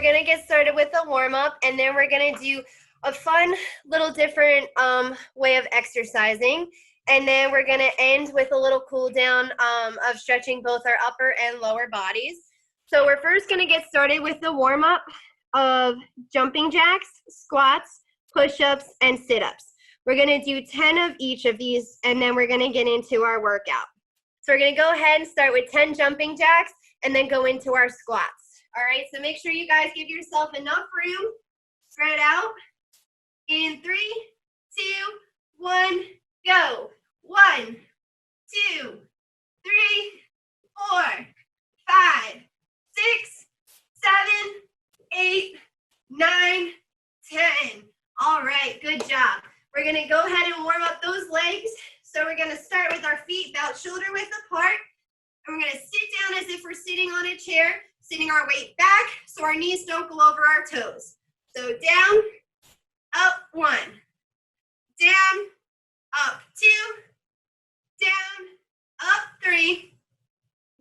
we're gonna get started with a warm-up, and then we're gonna do a fun little different way of exercising. And then we're gonna end with a little cool down of stretching both our upper and lower bodies. So we're first gonna get started with the warm-up of jumping jacks, squats, push-ups, and sit-ups. We're gonna do 10 of each of these, and then we're gonna get into our workout. So we're gonna go ahead and start with 10 jumping jacks, and then go into our squats. All right, so make sure you guys give yourself enough room. Spread out. In 3, 2, 1, go. 1, 2, 3, 4, 5, 6, 7, 8, 9, 10. All right, good job. We're gonna go ahead and warm up those legs. So we're gonna start with our feet about shoulder width apart. And we're gonna sit down as if we're sitting on a chair, sitting our weight back so our knees don't go over our toes. So down, up 1, down, up 2, down, up 3,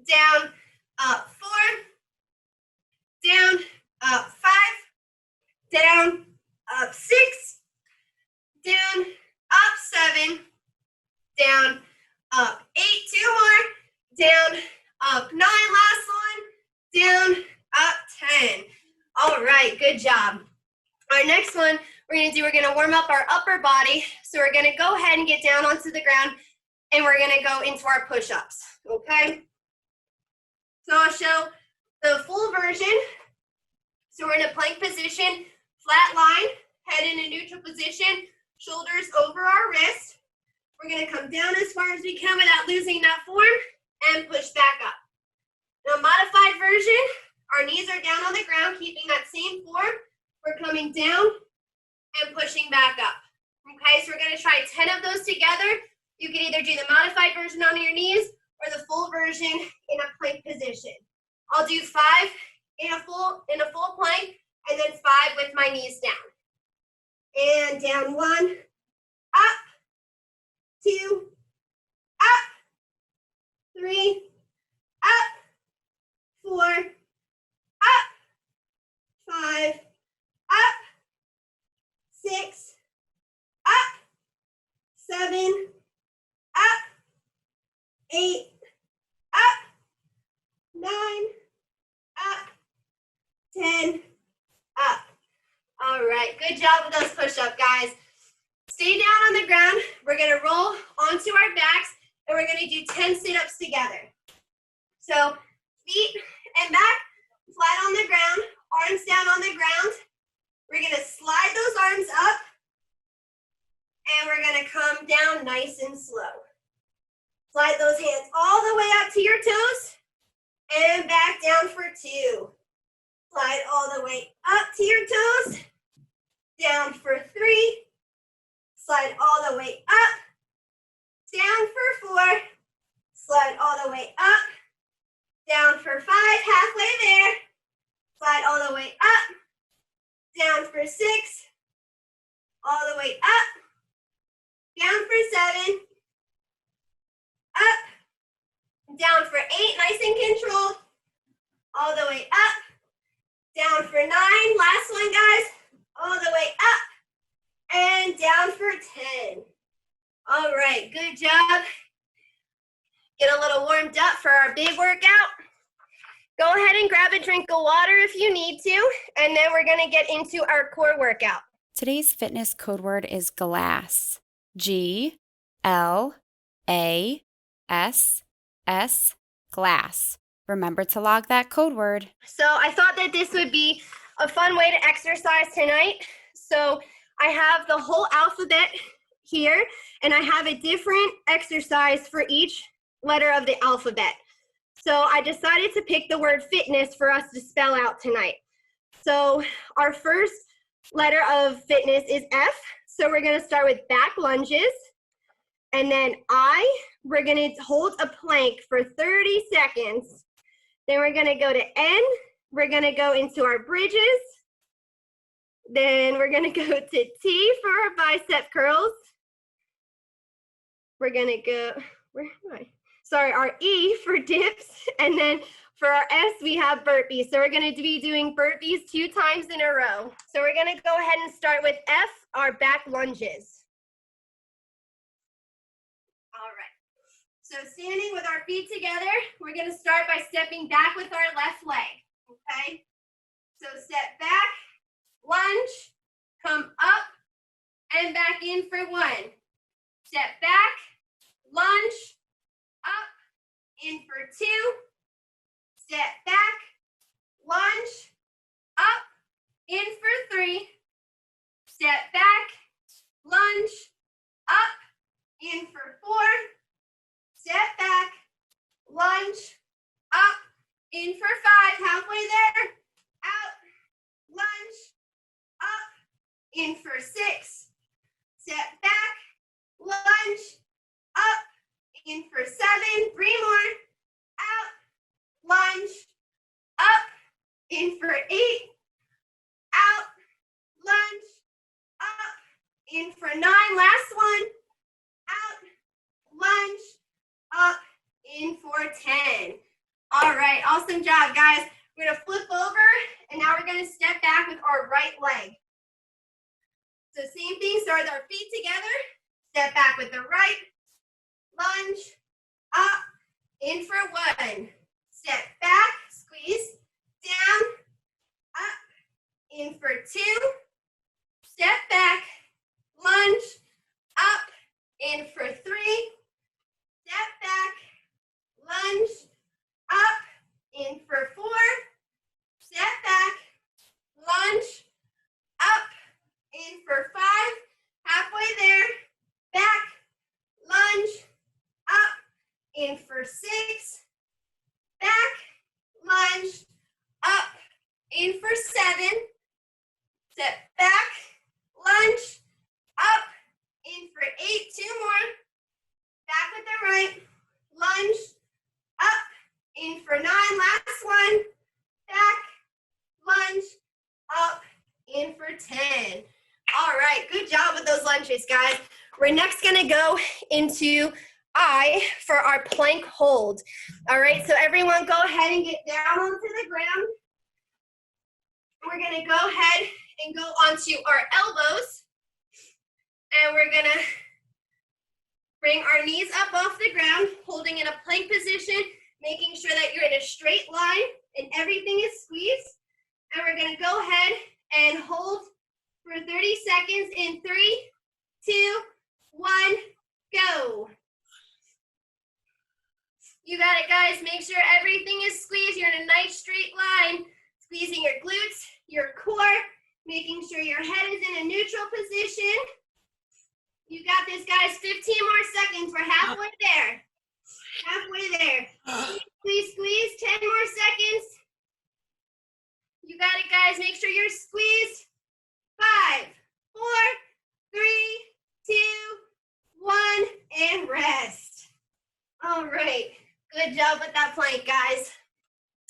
down, up 4, down, up 5, down, up 6, down, up 7, down, up 8, 2 more, down, up 9, last one, down, up 10. All right, good job. Our next one we're gonna warm up our upper body. So we're gonna go ahead and get down onto the ground, and we're gonna go into our push-ups, okay? So I'll show the full version. So we're in a plank position, flat line, head in a neutral position, shoulders over our wrist. We're gonna come down as far as we can without losing that form and push back up. Now modified version, our knees are down on the ground, keeping that same form. We're coming down and pushing back up. Okay, so we're gonna try 10 of those together. You can either do the modified version on your knees or the full version in a plank position. I'll do 5 in a full plank, and then 5 with my knees down. And down 1, up, 2, up, 3, up, 4, up, 5, up, 6, up, 7, up, 8, up, 9, up, 10, up. All right, good job with those push-ups, guys. Stay down on the ground. We're gonna roll onto our backs, and we're gonna do 10 sit-ups together. So feet and back, flat on the ground, arms down on the ground. We're gonna slide those arms up, and we're gonna come down nice and slow. Slide those hands all the way up to your toes, and back down for 2. Slide all the way up to your toes, down for 3, slide all the way up, down for 4, slide all the way up, down for 5, halfway there, slide all the way up, down for 6, all the way up, down for 7, up, down for 8, nice and controlled, all the way up, down for 9, last one, guys, all the way up, and down for 10. All right, good job. Get a little warmed up for our big workout. Go ahead and grab a drink of water if you need to, and then we're gonna get into our core workout. Today's fitness code word is GLASS. G-L-A-S-S, GLASS. Remember to log that code word. So I thought that this would be a fun way to exercise tonight. So I have the whole alphabet here, and I have a different exercise for each letter of the alphabet. So I decided to pick the word fitness for us to spell out tonight. So our first letter of fitness is F. So we're gonna start with back lunges. And then we're gonna hold a plank for 30 seconds. Then we're gonna go to N. We're gonna go into our bridges. Then we're gonna go to T for our bicep curls. We're gonna go, where am I? our E for dips, and then for our S, we have burpees. So we're gonna be doing burpees 2 times in a row. So we're gonna go ahead and start with F, our back lunges. All right. So standing with our feet together, we're gonna start by stepping back with our left leg, okay? So step back, lunge, come up, and back in for 1. Step back, lunge, up, in for 2. Step back, lunge, up, in for 3. Step back, lunge, up, in for 4. Step back, lunge, up, in for 5. Halfway there, out, lunge, up, in for 6. Step back, lunge, up, in for 7. 3 more, out, lunge, up, in for 8, out, lunge, up, in for 9. Last one, out, lunge, up, in for 10. All right, awesome job, guys. We're gonna flip over, and now we're gonna step back with our right leg. So same thing, start with our feet together, step back with the right, lunge, up, in for 1. Step back, squeeze, down, up, in for 2. Step back, lunge, up, in for 3. Step back, lunge, up, in for 4. Step back, lunge, up, in for 5. Halfway there, back, lunge, up, in for 6. Back, lunge, up, in for 7. Step back, lunge, up, in for 8. 2 more. Back with the right, lunge, up, in for 9. Last one. Back, lunge, up, in for 10. All right, good job with those lunges, guys. We're next gonna go into I for our plank hold. All right, so everyone go ahead and get down onto the ground. We're gonna go ahead and go onto our elbows, and we're gonna bring our knees up off the ground, holding in a plank position, making sure that you're in a straight line and everything is squeezed. And we're gonna go ahead and hold for 30 seconds in 3, 2, 1, go. You got it, guys. Make sure everything is squeezed. You're in a nice straight line, squeezing your glutes, your core, making sure your head is in a neutral position. You got this, guys. 15 more seconds. We're halfway there. Halfway there. Squeeze, squeeze. 10 more seconds. You got it, guys. Make sure you're squeezed. 5, 4, 3, 2, 1, and rest. All right. Good job with that plank, guys.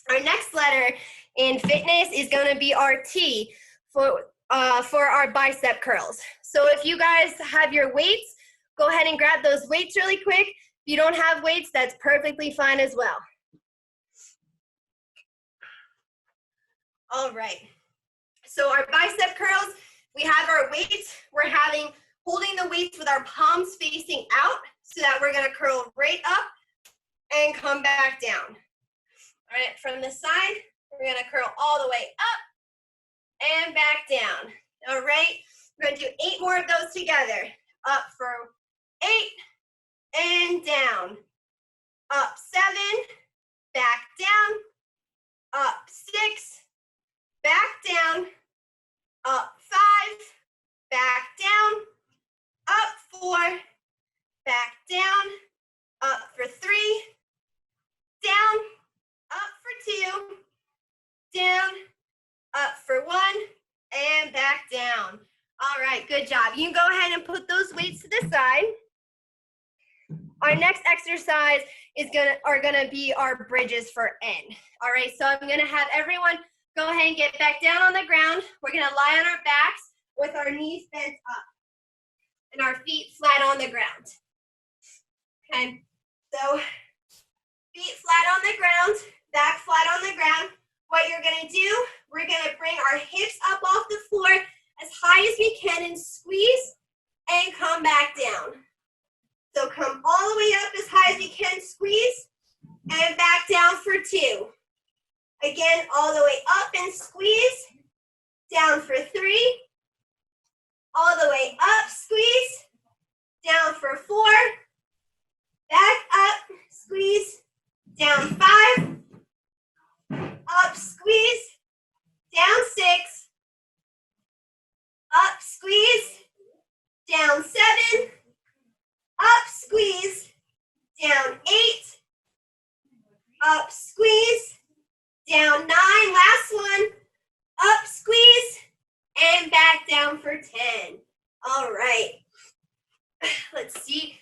Our next letter in fitness is going to be our T for our bicep curls. So if you guys have your weights, go ahead and grab those weights really quick. If you don't have weights, that's perfectly fine as well. All right. So our bicep curls, we have our weights. We're holding the weights with our palms facing out so that we're going to curl right up and come back down. All right, from the side, we're going to curl all the way up and back down. All right, we're going to do 8 more of those together. Up for 8 and down. Up 7, back down. Up 6, back down. Up 5, back down. Up 4, back down. Up for 3, down. Up for 2, down. Up for 1, and back down. All right, good job. You can go ahead and put those weights to the side. Our next exercise are gonna be our bridges for N. All right, so I'm gonna have everyone go ahead and get back down on the ground. We're gonna lie on our backs with our knees bent up and our feet flat on the ground. Okay, so feet flat on the ground, back flat on the ground. What you're gonna do, we're gonna bring our hips up off the floor as high as we can and squeeze and come back down. So come all the way up as high as we can, squeeze, and back down for 2. Again, all the way up and squeeze, down for 3. All the way up, squeeze, down for 4. Back up, squeeze, down 5. Up, squeeze, down 6. Up, squeeze, down 7. Up, squeeze, down 8. Up, squeeze, down 9. Last one. Up, squeeze, and back down for 10. All right. Let's see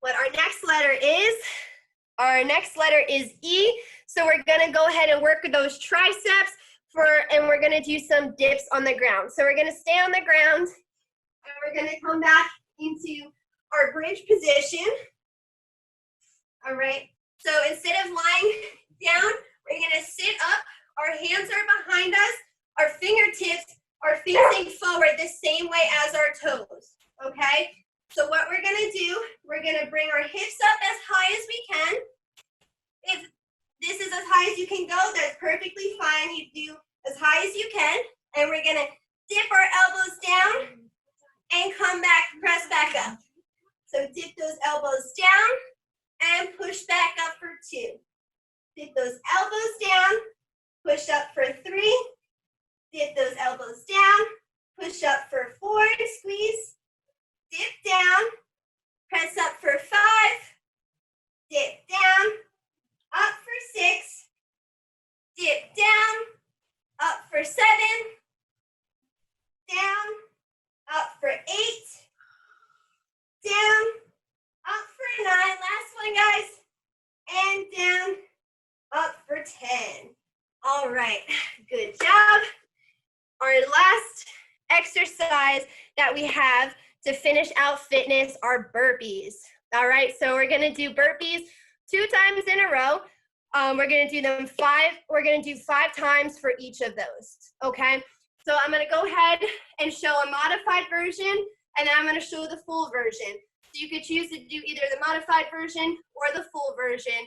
what our next letter is. Our next letter is E. So we're gonna go ahead and work with those triceps and we're gonna do some dips on the ground. So we're gonna stay on the ground and we're gonna come back into our bridge position. All right. So instead of lying down, we're gonna sit up. Our hands are behind us. Our fingertips are facing forward the same way as our toes. Okay. So what we're gonna do, we're gonna bring our hips up as high as we can. If this is as high as you can go, that's perfectly fine. You do as high as you can. And we're gonna dip our elbows down and come back, press back up. So dip those elbows down and push back up for 2. Dip those elbows down, push up for 3. Dip those elbows down, push up for 4, squeeze. Dip down, press up for 5. Dip down, up for 6. Dip down, up for 7. Down, up for 8. Down, up for 9. Last one, guys. And down, up for 10. All right, good job. Our last exercise that we have to finish out fitness are burpees. All right, so we're gonna do burpees 2 times in a row. We're gonna do them 5. We're gonna do 5 times for each of those. Okay. So I'm gonna go ahead and show a modified version, and then I'm gonna show the full version. So you could choose to do either the modified version or the full version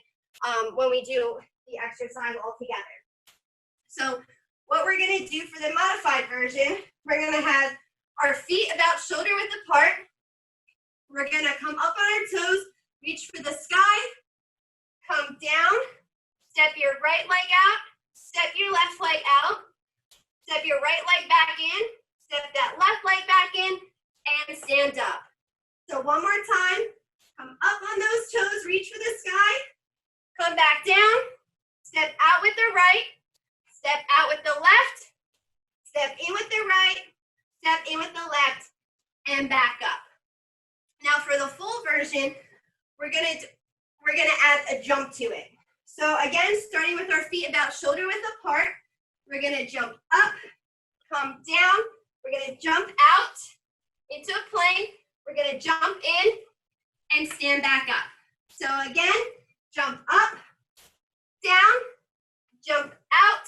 when we do the exercise all together. So what we're gonna do for the modified version, we're gonna have our feet about shoulder width apart. We're gonna come up on our toes, reach for the sky, come down, step your right leg out, step your left leg out, step your right leg back in, step that left leg back in, and stand up. So one more time, come up on those toes, reach for the sky, come back down, step out with the right, step out with the left, step in with the right, step in with the left, and back up. Now for the full version, we're gonna add a jump to it. So again, starting with our feet about shoulder width apart, we're gonna jump up, come down, we're gonna jump out into a plank, we're gonna jump in and stand back up. So again, jump up, down, jump out,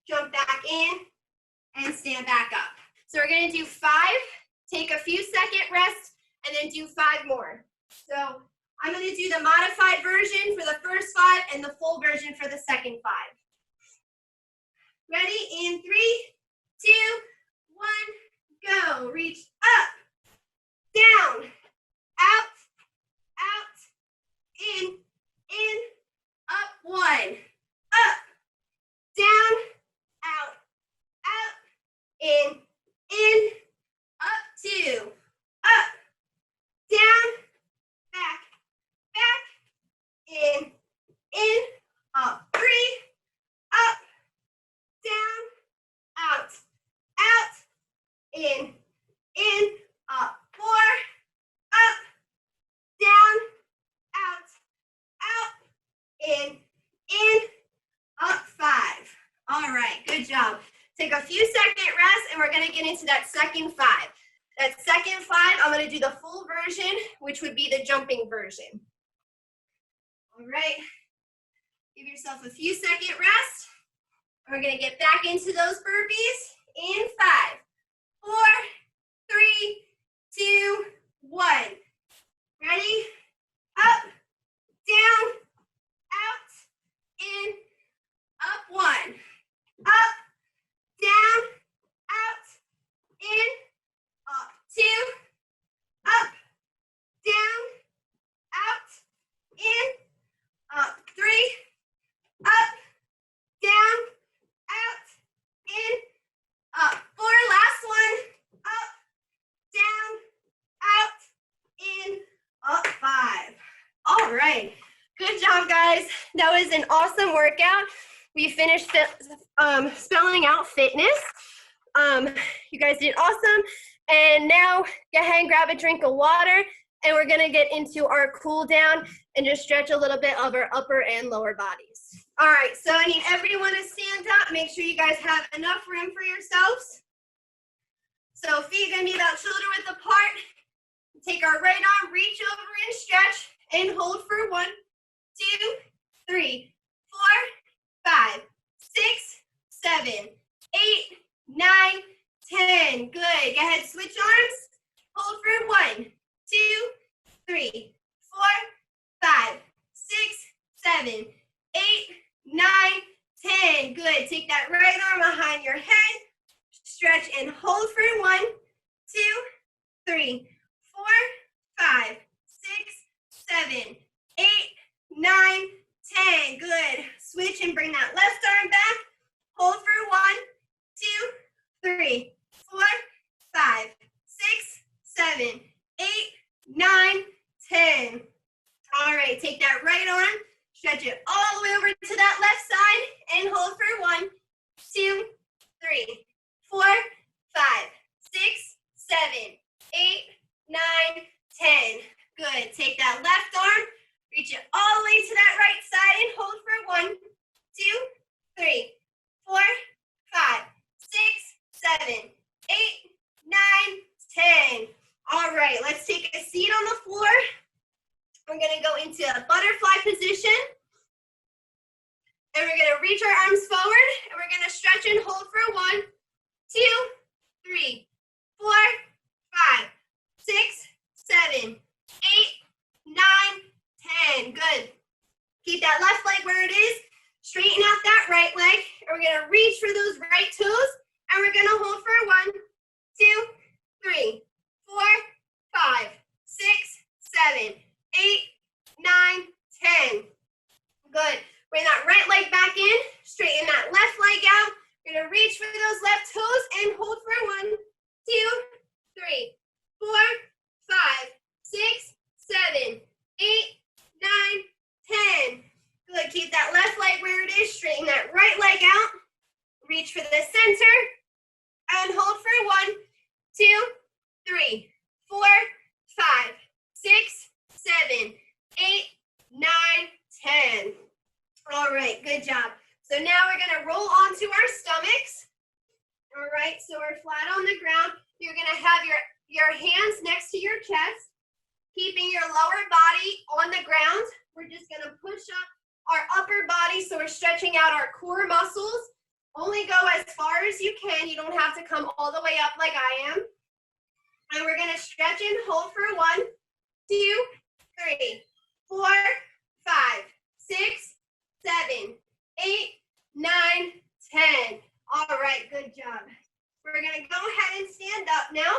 jump back in, and stand back up. So we're gonna do 5, take a few second rest, and then do 5 more. So I'm gonna do the modified version for the first 5 and the full version for the second 5. Ready? In 3, 2, 1, go. Reach up, down, out, in, up, 1, up, down, out, in, up, 2, up, down, back, in, up, 3, up, down, out, in, up, 4, up, down, out, in, up, 5. All right, good job. Take a few second rest, and we're gonna get into that second 5. That second 5, I'm gonna do the full version, which would be the jumping version. All right, Give yourself a few second rest. We're gonna get back into those burpees in 5, 4, 3, 2, 1. Ready? Up, down, out, in, up 1. Up, down, out, in, up 2. Up, down, out, in, up 3. Up, down, out, in, up 4. Last one. Up, down, out, in, up 5. All right. Good job, guys. That was an awesome workout. We finished spelling out fitness. You guys did awesome. And now go ahead and grab a drink of water, and we're gonna get into our cool down and just stretch a little bit of our upper and lower bodies. All right, so I need everyone to stand up. Make sure you guys have enough room for yourselves. So feet gonna be about shoulder width apart. Take our right arm, reach over and stretch, and hold for 1, 2, 3, 4, 5, 6, 7, 8, 9, 10. Good. Go ahead, switch arms. Hold for 1, 2, 3, 4, 5, 6, 7, 8, 9, 10. Good. Take that right arm behind your head. Stretch and hold for 1, 2, 3, 4, 5, 6, 7, 8, 9, 10. Good. Switch and bring that left arm back. Hold for 1, 2, 3, 4, 5, 6, 7, 8, 9, 10. All right, take that right arm, stretch it all the way over to that left side, and hold for 1, 2, 3, 4, 5, 6, 7, 8, 9, 10. Good. Take that left arm, reach it all the way to that right side, and hold for 1, 2, 3, 4, 5, 6, 7, 8, 9, 10. All right, let's take a seat on the floor. We're gonna go into a butterfly position. And we're gonna reach our arms forward, and we're gonna stretch and hold for 1, 2, 3, 4, 5, 6, 7, 8, 9, 10. Good. Keep that left leg where it is. Straighten out that right leg. And we're gonna reach for those right toes. And we're gonna hold for 1, 2, 3, 4, 5, 6, 7, 8, 9, 10. Good. Bring that right leg back in. Straighten that left leg out. We're gonna reach for those left toes and hold for 1, 2, 3, 4, 5, 6, 7, 8, 9, 10. Good. Keep that left leg where it is. Straighten that right leg out. Reach for the center and hold for 1, 2, 3, 4, 5, 6, 7, 8, 9, 10. All right, good job. So now we're gonna roll onto our stomachs. All right, so we're flat on the ground. You're gonna have your hands next to your chest, keeping your lower body on the ground. We're just gonna push up our upper body, so we're stretching out our core muscles. Only go as far as you can. You don't have to come all the way up like I am. And we're gonna stretch and hold for 1, 2, 3, 4, 5, 6, 7, 8, 9, 10. All right, good job. We're gonna go ahead and stand up now.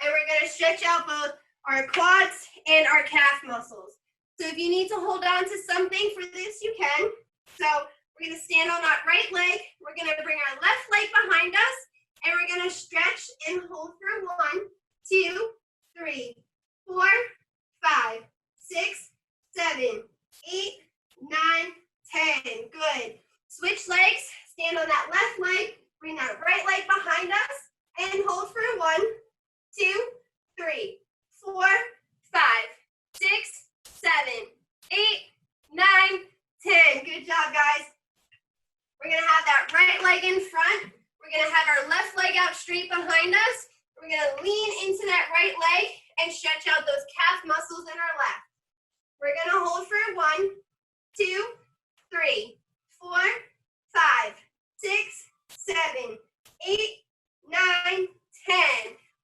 And we're gonna stretch out both our quads and our calf muscles. So if you need to hold on to something for this, you can. So we're gonna stand on that right leg. We're gonna bring our left leg behind us, and we're gonna stretch and hold for 1, 2, 3, 4, 5, 6, 7, 8, 9, 10. Good. Switch legs. Stand on that left leg. Bring that right leg behind us, and hold for 1, 2, 3, 4, 5, 6, 7, 8, 9, 10. Good job, guys. We're gonna have that right leg in front. We're gonna have our left leg out straight behind us. We're gonna lean into that right leg and stretch out those calf muscles in our left. We're gonna hold for 1, 2, 3, 4, 5, 6, 7, 8, 9, 10.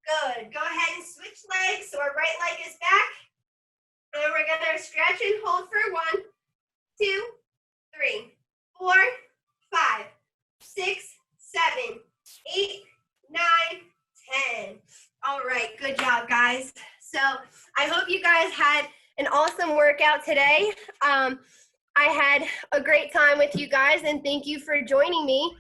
Good. Go ahead and switch legs so our right leg is back. And we're going to stretch and hold for 1, 2, 3, 4, 5, 6, 7, 8, 9, 10. All right, good job, guys. So I hope you guys had an awesome workout today. I had a great time with you guys, and thank you for joining me.